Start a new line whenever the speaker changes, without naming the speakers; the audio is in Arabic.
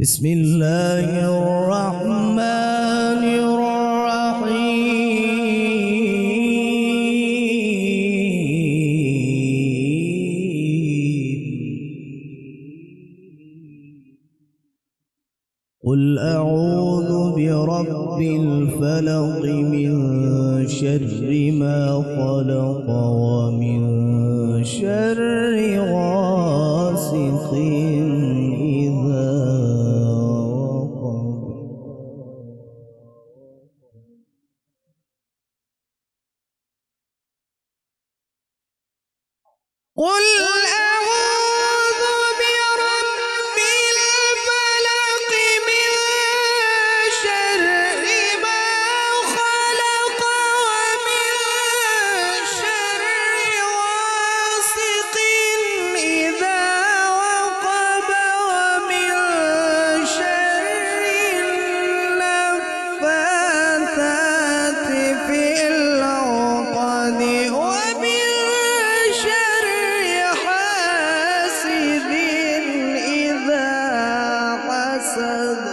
بسم الله الرحمن الرحيم. قل أعوذ برب الفلق من شر ما خلق ومن شر غاسق إذا وقب. قل أعوذ برب الفلق من شر ما خلق ومن شر غاسق إذا وقب ومن شر النفاثات في العقد ومن شر حاسد إذا حسد.